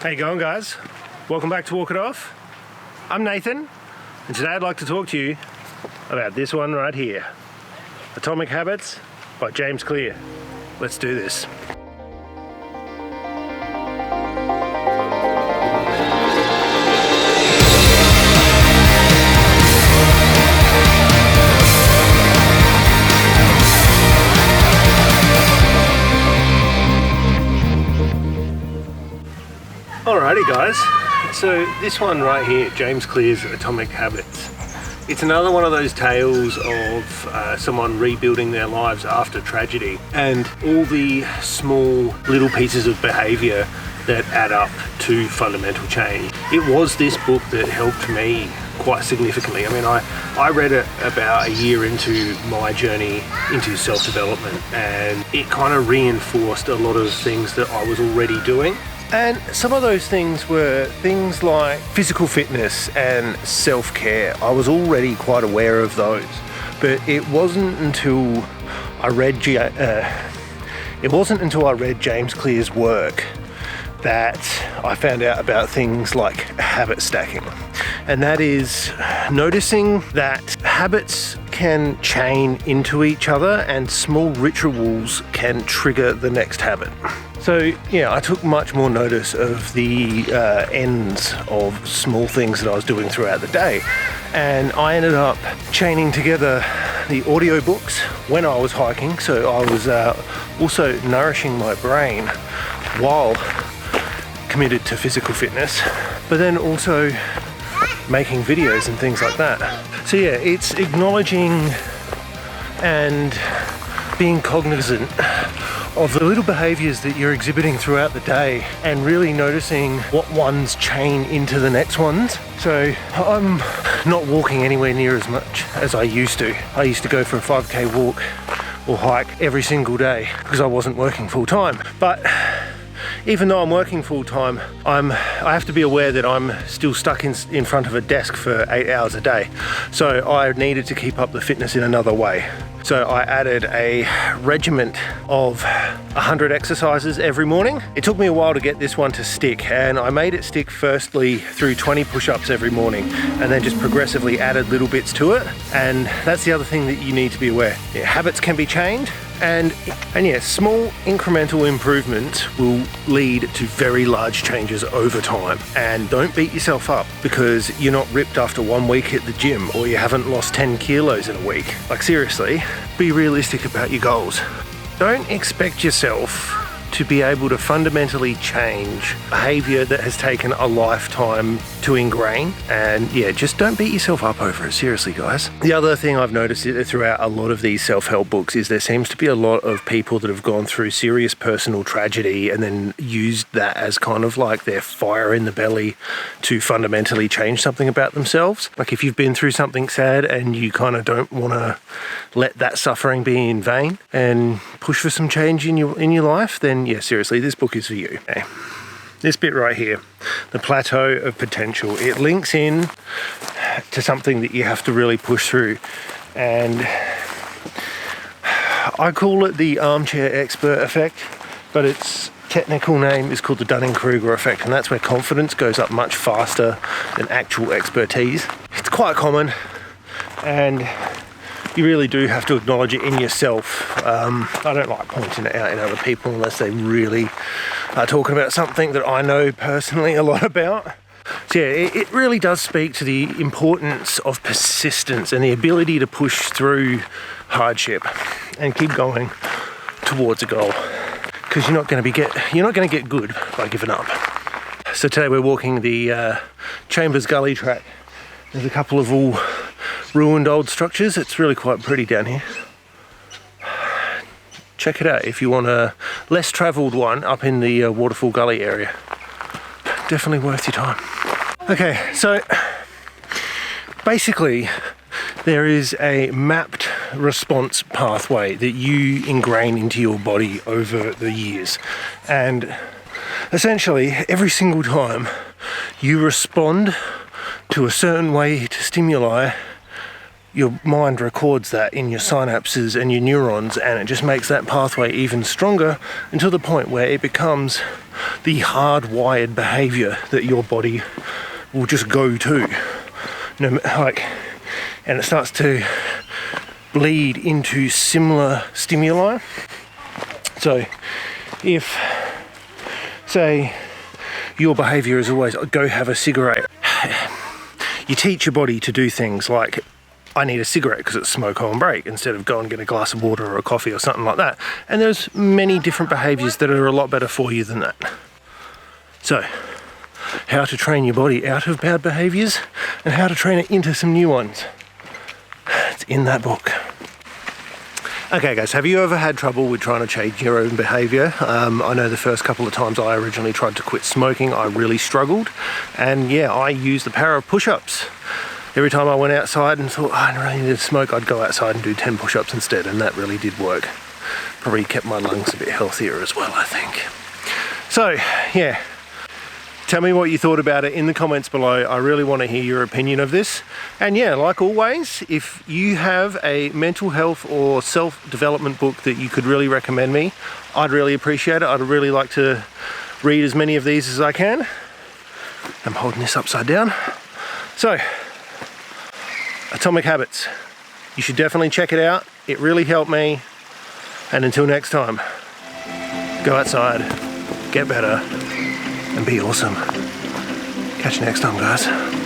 How you going, guys? Welcome back to Walk It Off. I'm Nathan, and today I'd like to talk to you about this one right here. Atomic Habits by James Clear. Let's do this. Alrighty guys, so this one right here, James Clear's Atomic Habits. It's another one of those tales of someone rebuilding their lives after tragedy and all the small little pieces of behaviour that add up to fundamental change. It was this book that helped me quite significantly. I mean, I read it about a year into my journey into self-development, and it kind of reinforced a lot of things that I was already doing. And some of those things were things like physical fitness and self-care. I was already quite aware of those, but it wasn't until I read James Clear's work that I found out about things like habit stacking. And that is noticing that habits can chain into each other and small rituals can trigger the next habit. So yeah, I took much more notice of the ends of small things that I was doing throughout the day. And I ended up chaining together the audiobooks when I was hiking. So I was also nourishing my brain while committed to physical fitness, but then also making videos and things like that. So yeah, it's acknowledging and being cognizant of the little behaviours that you're exhibiting throughout the day and really noticing what ones chain into the next ones. So I'm not walking anywhere near as much as I used to. I used to go for a 5k walk or hike every single day because I wasn't working full time. But even though I'm working full time, I have to be aware that I'm still stuck in front of a desk for 8 hours a day. So I needed to keep up the fitness in another way. So I added a regiment of 100 exercises every morning. It took me a while to get this one to stick, and I made it stick firstly through 20 push-ups every morning and then just progressively added little bits to it. And that's the other thing that you need to be aware. Yeah, habits can be chained, and yeah, small incremental improvements will lead to very large changes over time. And don't beat yourself up because you're not ripped after 1 week at the gym or you haven't lost 10 kilos in a week. Like seriously, be realistic about your goals. Don't expect yourself to be able to fundamentally change behavior that has taken a lifetime to ingrain. And yeah, just don't beat yourself up over it. Seriously, guys. The other thing I've noticed throughout a lot of these self-help books is there seems to be a lot of people that have gone through serious personal tragedy and then used that as kind of like their fire in the belly to fundamentally change something about themselves. Like if you've been through something sad and you kind of don't want to let that suffering be in vain and push for some change in your life, then yeah, seriously, this book is for you. Okay. This bit right here, the plateau of potential, it links in to something that you have to really push through. And I call it the armchair expert effect, but its technical name is called the Dunning-Kruger effect, and that's where confidence goes up much faster than actual expertise. It's quite common, and you really do have to acknowledge it in yourself. I don't like pointing it out in other people unless they really are talking about something that I know personally a lot about. So yeah, it really does speak to the importance of persistence and the ability to push through hardship and keep going towards a goal. Because you're not going to get good by giving up. So today we're walking the Chambers Gully track. There's a couple of all ruined old structures. It's really quite pretty down here. Check it out if you want a less travelled one up in the Waterfall Gully area. Definitely worth your time. Okay, so basically there is a mapped response pathway that you ingrain into your body over the years. And essentially every single time you respond to a certain way to stimuli, your mind records that in your synapses and your neurons, and it just makes that pathway even stronger until the point where it becomes the hardwired behavior that your body will just go to. And it starts to bleed into similar stimuli. So if, say, your behavior is always go have a cigarette, you teach your body to do things like, I need a cigarette because it's smoke on break, instead of go and get a glass of water or a coffee or something like that. And there's many different behaviors that are a lot better for you than that. So, how to train your body out of bad behaviors and how to train it into some new ones. It's in that book. Okay guys, have you ever had trouble with trying to change your own behaviour? I know the first couple of times I originally tried to quit smoking, I really struggled. And yeah, I used the power of push-ups. Every time I went outside and thought, I really need to smoke, I'd go outside and do 10 push-ups instead, and that really did work. Probably kept my lungs a bit healthier as well, I think. So, yeah. Tell me what you thought about it in the comments below. I really want to hear your opinion of this. And yeah, like always, if you have a mental health or self-development book that you could really recommend me, I'd really appreciate it. I'd really like to read as many of these as I can. I'm holding this upside down. So, Atomic Habits. You should definitely check it out. It really helped me. And until next time, go outside, get better, and be awesome. Catch you next time, guys.